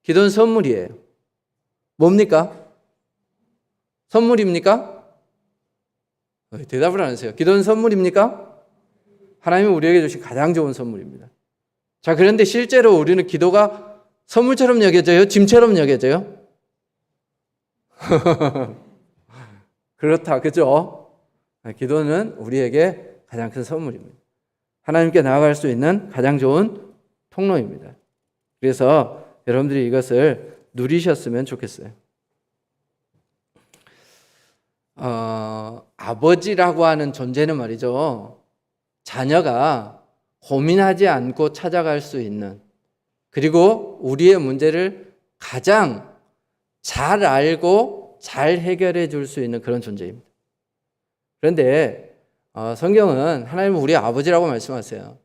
기도는 선물이에요? 뭡니까? 선물입니까? 대답을 안 하세요. 기도는 선물입니까? 하나님은 우리에게 주신 가장 좋은 선물입니다. 자, 그런데 실제로 우리는 기도가 선물처럼 여겨져요? 짐처럼 여겨져요? 그렇다, 그죠? 기도는 우리에게 가장 큰 선물입니다. 하나님께 나아갈 수 있는 가장 좋은 통로입니다. 그래서 여러분들이 이것을 누리셨으면 좋겠어요. 아버지라고 하는 존재는 말이죠. 자녀가 고민하지 않고 찾아갈 수 있는, 그리고 우리의 문제를 가장 잘 알고 잘 해결해 줄 수 있는 그런 존재입니다. 그런데 성경은 하나님은 우리 아버지라고 말씀하세요.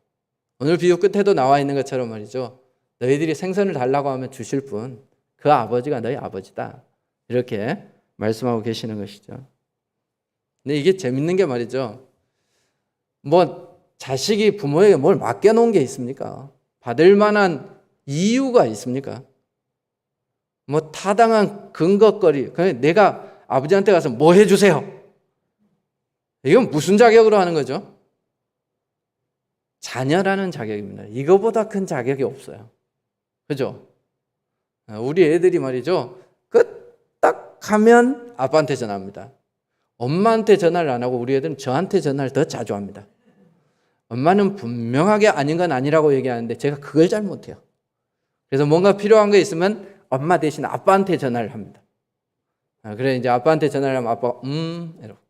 오늘 비유 끝에도 나와 있는 것처럼 말이죠. 너희들이 생선을 달라고 하면 주실 분, 그 아버지가 너희 아버지다. 이렇게 말씀하고 계시는 것이죠. 근데 이게 재밌는 게 말이죠. 뭐 자식이 부모에게 뭘 맡겨놓은 게 있습니까? 받을 만한 이유가 있습니까? 뭐 타당한 근거거리. 그냥 내가 아버지한테 가서 뭐 해주세요. 이건 무슨 자격으로 하는 거죠? 자녀라는 자격입니다. 이거보다 큰 자격이 없어요. 그죠? 우리 애들이 말이죠. 끄딱 하면 아빠한테 전화합니다. 엄마한테 전화를 안 하고 우리 애들은 저한테 전화를 더 자주 합니다. 엄마는 분명하게 아닌 건 아니라고 얘기하는데 제가 그걸 잘 못해요. 그래서 뭔가 필요한 게 있으면 엄마 대신 아빠한테 전화를 합니다. 그래 이제 아빠한테 전화를 하면 아빠가 이러고.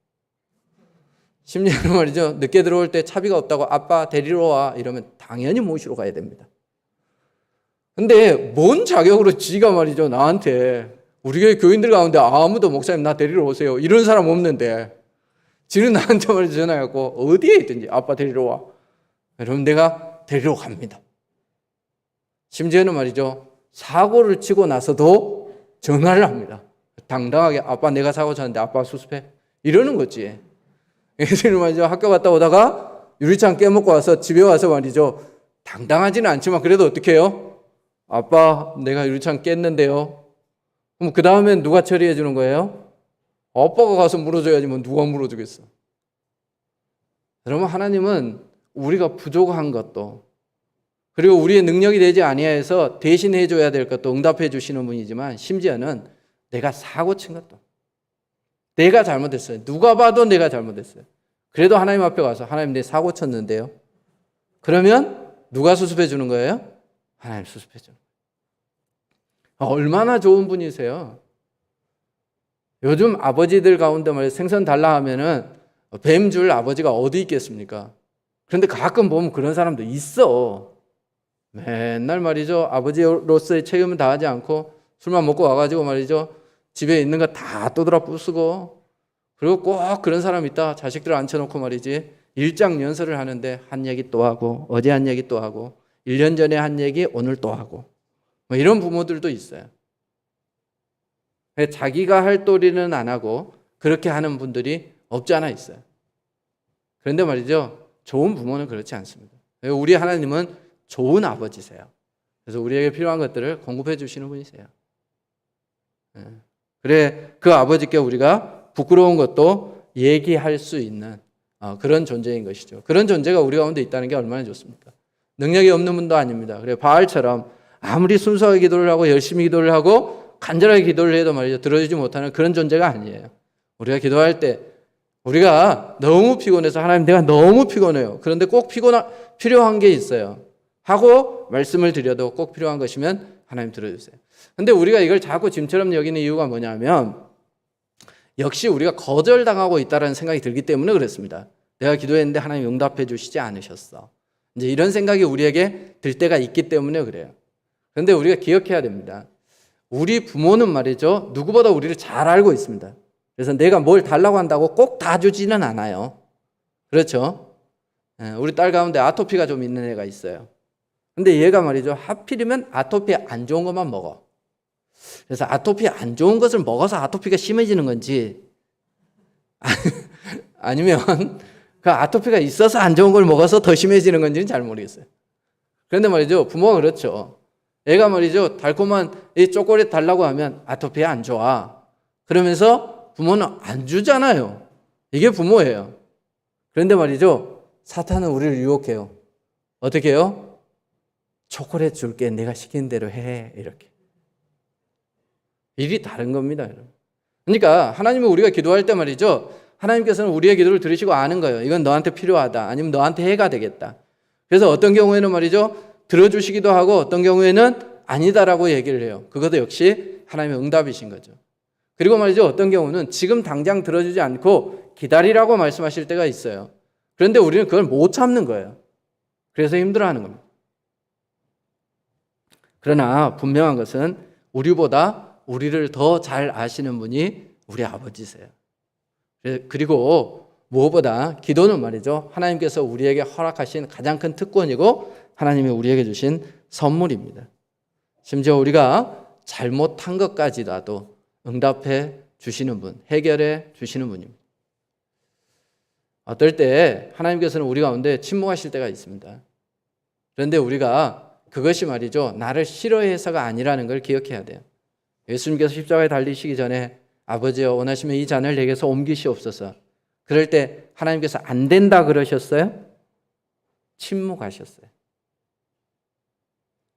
심지어는 말이죠. 늦게 들어올 때 차비가 없다고 아빠 데리러 와 이러면 당연히 모시러 가야 됩니다. 근데 뭔 자격으로 지가 말이죠. 나한테 우리 교회 교인들 가운데 아무도 목사님 나 데리러 오세요. 이런 사람 없는데 지는 나한테 말이죠. 전화해갖고 어디에 있든지 아빠 데리러 와. 그럼 내가 데리러 갑니다. 심지어는 말이죠. 사고를 치고 나서도 전화를 합니다. 당당하게 아빠 내가 사고 쳤는데 아빠 수습해. 이러는 거지. 예전에 말이죠. 학교 갔다 오다가 유리창 깨먹고 와서 집에 와서 말이죠. 당당하지는 않지만 그래도 어떻게 해요? 아빠 내가 유리창 깼는데요. 그럼 그 다음엔 누가 처리해 주는 거예요? 아빠가 가서 물어줘야지 뭐 누가 물어주겠어. 여러분 하나님은 우리가 부족한 것도 그리고 우리의 능력이 되지 아니하여서 대신해 줘야 될 것도 응답해 주시는 분이지만 심지어는 내가 사고 친 것도 내가 잘못했어요. 누가 봐도 내가 잘못했어요. 그래도 하나님 앞에 가서 하나님 내 사고 쳤는데요. 그러면 누가 수습해 주는 거예요? 하나님 수습해 주는 거예요. 얼마나 좋은 분이세요. 요즘 아버지들 가운데 말이에요. 생선 달라 하면은 뱀 줄 아버지가 어디 있겠습니까? 그런데 가끔 보면 그런 사람도 있어. 맨날 말이죠. 아버지로서의 책임은 다하지 않고 술만 먹고 와가지고 말이죠. 집에 있는 거 다 떠들어 부수고 그리고 꼭 그런 사람 있다. 자식들 앉혀놓고 말이지. 일장연설을 하는데 한 얘기 또 하고 어제 한 얘기 또 하고 1년 전에 한 얘기 오늘 또 하고 뭐 이런 부모들도 있어요. 자기가 할 도리는 안 하고 그렇게 하는 분들이 없지 않아 있어요. 그런데 말이죠. 좋은 부모는 그렇지 않습니다. 우리 하나님은 좋은 아버지세요. 그래서 우리에게 필요한 것들을 공급해 주시는 분이세요. 그래 그 아버지께 우리가 부끄러운 것도 얘기할 수 있는 그런 존재인 것이죠. 그런 존재가 우리 가운데 있다는 게 얼마나 좋습니까? 능력이 없는 분도 아닙니다. 그래 바알처럼 아무리 순수하게 기도를 하고 열심히 기도를 하고 간절하게 기도를 해도 말이죠. 들어주지 못하는 그런 존재가 아니에요. 우리가 기도할 때 우리가 너무 피곤해서 하나님 내가 너무 피곤해요. 그런데 꼭 필요한 게 있어요. 하고 말씀을 드려도 꼭 필요한 것이면 하나님 들어주세요. 근데 우리가 이걸 자꾸 짐처럼 여기는 이유가 뭐냐면 역시 우리가 거절당하고 있다는 생각이 들기 때문에 그렇습니다. 내가 기도했는데 하나님 응답해 주시지 않으셨어. 이제 이런 생각이 우리에게 들 때가 있기 때문에 그래요. 그런데 우리가 기억해야 됩니다. 우리 부모는 말이죠, 누구보다 우리를 잘 알고 있습니다. 그래서 내가 뭘 달라고 한다고 꼭 다 주지는 않아요. 그렇죠? 우리 딸 가운데 아토피가 좀 있는 애가 있어요. 근데 얘가 말이죠, 하필이면 아토피 안 좋은 것만 먹어. 그래서 아토피 안 좋은 것을 먹어서 아토피가 심해지는 건지 아니면 그 아토피가 있어서 안 좋은 걸 먹어서 더 심해지는 건지는 잘 모르겠어요. 그런데 말이죠, 부모가 그렇죠. 애가 말이죠, 달콤한 이 초콜릿 달라고 하면 아토피에 안 좋아. 그러면서 부모는 안 주잖아요. 이게 부모예요. 그런데 말이죠, 사탄은 우리를 유혹해요. 어떻게 해요? 초콜릿 줄게, 내가 시키는 대로 해. 이렇게. 일이 다른 겁니다, 여러분. 그러니까 하나님은 우리가 기도할 때 말이죠, 하나님께서는 우리의 기도를 들으시고 아는 거예요. 이건 너한테 필요하다. 아니면 너한테 해가 되겠다. 그래서 어떤 경우에는 말이죠, 들어주시기도 하고 어떤 경우에는 아니다라고 얘기를 해요. 그것도 역시 하나님의 응답이신 거죠. 그리고 말이죠, 어떤 경우는 지금 당장 들어주지 않고 기다리라고 말씀하실 때가 있어요. 그런데 우리는 그걸 못 참는 거예요. 그래서 힘들어하는 겁니다. 그러나 분명한 것은 우리보다 우리를 더 잘 아시는 분이 우리 아버지세요. 그리고 무엇보다 기도는 말이죠, 하나님께서 우리에게 허락하신 가장 큰 특권이고 하나님이 우리에게 주신 선물입니다. 심지어 우리가 잘못한 것까지라도 응답해 주시는 분, 해결해 주시는 분입니다. 어떨 때 하나님께서는 우리 가운데 침묵하실 때가 있습니다. 그런데 우리가 그것이 말이죠, 나를 싫어해서가 아니라는 걸 기억해야 돼요. 예수님께서 십자가에 달리시기 전에 아버지여 원하시면 이 잔을 내게서 옮기시옵소서. 그럴 때 하나님께서 안 된다 그러셨어요? 침묵하셨어요.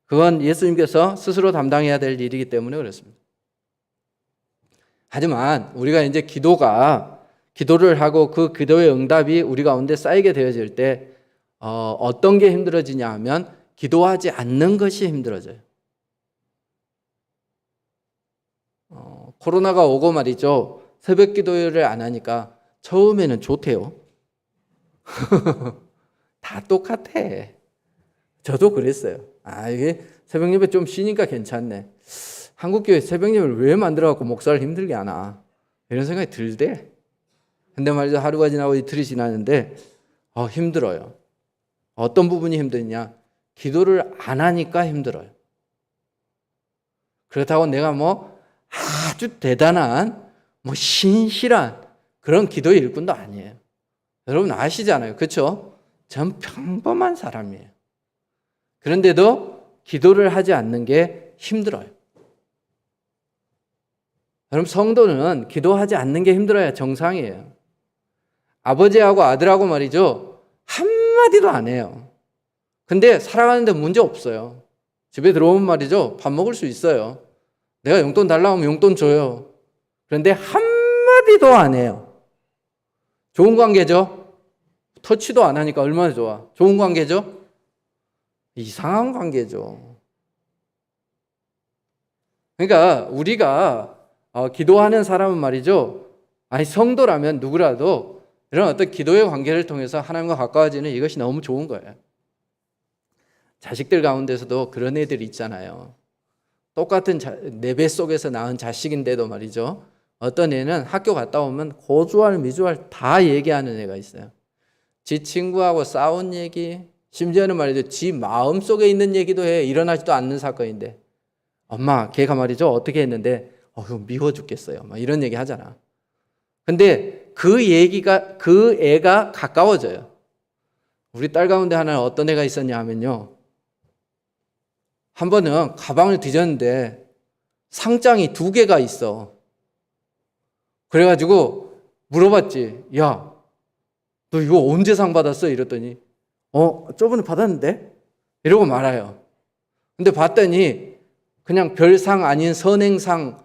그건 예수님께서 스스로 담당해야 될 일이기 때문에 그렇습니다. 하지만 우리가 이제 기도를 하고 그 기도의 응답이 우리 가운데 쌓이게 되어질 때 어떤 게 힘들어지냐 하면 기도하지 않는 것이 힘들어져요. 코로나가 오고 말이죠, 새벽 기도를 안 하니까 처음에는 좋대요. 다 똑같아. 저도 그랬어요. 이게 새벽 예배 좀 쉬니까 괜찮네. 한국교회 새벽 예배를 왜 만들어갖고 목사를 힘들게 하나, 이런 생각이 들대. 근데 말이죠, 하루가 지나고 이틀이 지나는데 힘들어요. 어떤 부분이 힘드냐? 기도를 안 하니까 힘들어요. 그렇다고 내가 아주 대단한 신실한 그런 기도 일꾼도 아니에요. 여러분 아시잖아요. 그렇죠? 전 평범한 사람이에요. 그런데도 기도를 하지 않는 게 힘들어요. 여러분 성도는 기도하지 않는 게 힘들어야 정상이에요. 아버지하고 아들하고 말이죠, 한마디도 안 해요. 근데 살아가는데 문제 없어요. 집에 들어오면 말이죠, 밥 먹을 수 있어요. 내가 용돈 달라고 하면 용돈 줘요. 그런데 한마디도 안 해요. 좋은 관계죠? 터치도 안 하니까 얼마나 좋아. 좋은 관계죠? 이상한 관계죠. 그러니까 우리가 기도하는 사람은 말이죠, 성도라면 누구라도 이런 어떤 기도의 관계를 통해서 하나님과 가까워지는 이것이 너무 좋은 거예요. 자식들 가운데서도 그런 애들이 있잖아요. 똑같은 내 뱃속에서 낳은 자식인데도 말이죠, 어떤 애는 학교 갔다 오면 고주할 미주할 다 얘기하는 애가 있어요. 지 친구하고 싸운 얘기, 심지어는 말이죠, 지 마음속에 있는 얘기도 해. 일어나지도 않는 사건인데 엄마 걔가 말이죠 어떻게 했는데 미워 죽겠어요, 막 이런 얘기 하잖아. 근데 그 애가 가까워져요. 우리 딸 가운데 하나는 어떤 애가 있었냐 하면요, 한 번은 가방을 뒤졌는데 상장이 2개가 있어. 그래가지고 물어봤지. 야, 너 이거 언제 상 받았어? 이랬더니 저번에 받았는데? 이러고 말아요. 근데 봤더니 그냥 별상 아닌 선행상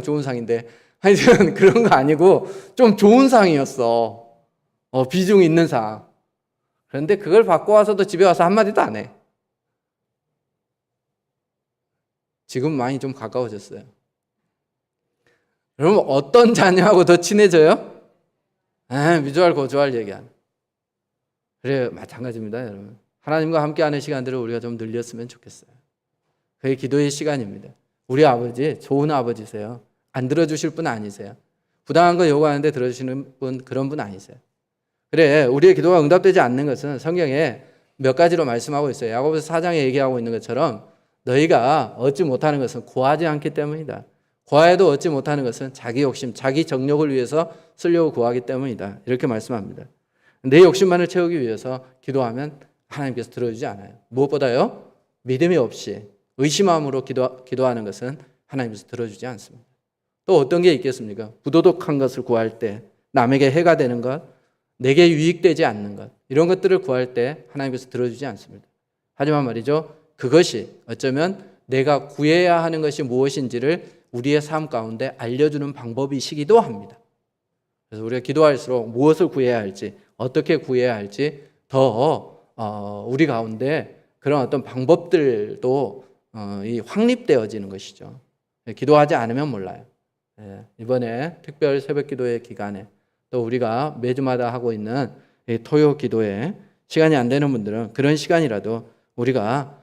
좋은 상인데 하여튼 그런 거 아니고 좀 좋은 상이었어. 비중 있는 상. 그런데 그걸 받고 와서도 집에 와서 한마디도 안 해. 지금 많이 좀 가까워졌어요. 여러분 어떤 자녀하고 더 친해져요? 미주알 고주알 얘기하는. 그래요, 마찬가지입니다, 여러분. 하나님과 함께하는 시간들을 우리가 좀 늘렸으면 좋겠어요. 그게 기도의 시간입니다. 우리 아버지 좋은 아버지세요. 안 들어주실 분 아니세요. 부당한 거 요구하는데 들어주시는 분, 그런 분 아니세요. 그래, 우리의 기도가 응답되지 않는 것은 성경에 몇 가지로 말씀하고 있어요. 야고보서 4장에 얘기하고 있는 것처럼 너희가 얻지 못하는 것은 구하지 않기 때문이다. 구하여도 얻지 못하는 것은 자기 욕심, 자기 정욕을 위해서 쓰려고 구하기 때문이다. 이렇게 말씀합니다. 내 욕심만을 채우기 위해서 기도하면 하나님께서 들어주지 않아요. 무엇보다요? 믿음이 없이 의심함으로 기도하는 것은 하나님께서 들어주지 않습니다. 또 어떤 게 있겠습니까? 부도덕한 것을 구할 때, 남에게 해가 되는 것, 내게 유익되지 않는 것, 이런 것들을 구할 때 하나님께서 들어주지 않습니다. 하지만 말이죠, 그것이 어쩌면 내가 구해야 하는 것이 무엇인지를 우리의 삶 가운데 알려주는 방법이시기도 합니다. 그래서 우리가 기도할수록 무엇을 구해야 할지, 어떻게 구해야 할지 더 우리 가운데 그런 어떤 방법들도 확립되어지는 것이죠. 기도하지 않으면 몰라요. 이번에 특별 새벽 기도회 기간에 또 우리가 매주마다 하고 있는 토요 기도회 시간이 안 되는 분들은 그런 시간이라도 우리가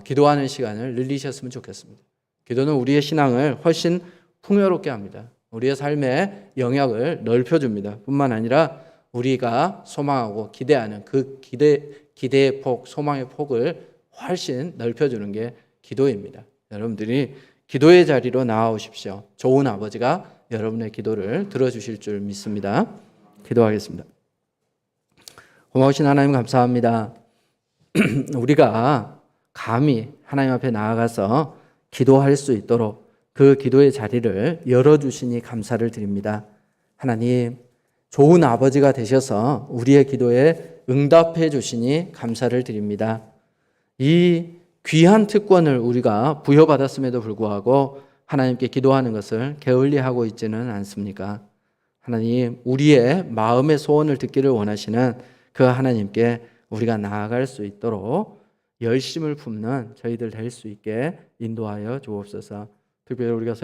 기도하는 시간을 늘리셨으면 좋겠습니다. 기도는 우리의 신앙을 훨씬 풍요롭게 합니다. 우리의 삶의 영역을 넓혀줍니다. 뿐만 아니라 우리가 소망하고 기대하는 그 기대의 폭, 소망의 폭을 훨씬 넓혀주는 게 기도입니다. 여러분들이 기도의 자리로 나아오십시오. 좋은 아버지가 여러분의 기도를 들어주실 줄 믿습니다. 기도하겠습니다. 고마우신 하나님 감사합니다. 우리가 감히 하나님 앞에 나아가서 기도할 수 있도록 그 기도의 자리를 열어주시니 감사를 드립니다. 하나님, 좋은 아버지가 되셔서 우리의 기도에 응답해 주시니 감사를 드립니다. 이 귀한 특권을 우리가 부여받았음에도 불구하고 하나님께 기도하는 것을 게을리하고 있지는 않습니까? 하나님, 우리의 마음의 소원을 듣기를 원하시는 그 하나님께 우리가 나아갈 수 있도록 열심을 품는 저희들 될 수 있게 인도하여 주옵소서. 특별히 우리가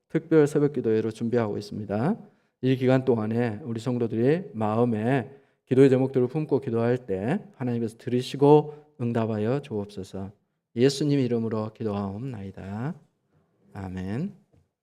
특별 새벽 기도회로 준비하고 있습니다. 이 기간 동안에 우리 성도들이 마음에 기도의 제목들을 품고 기도할 때 하나님께서 들으시고 응답하여 주옵소서. 예수님 이름으로 기도하옵나이다. 아멘.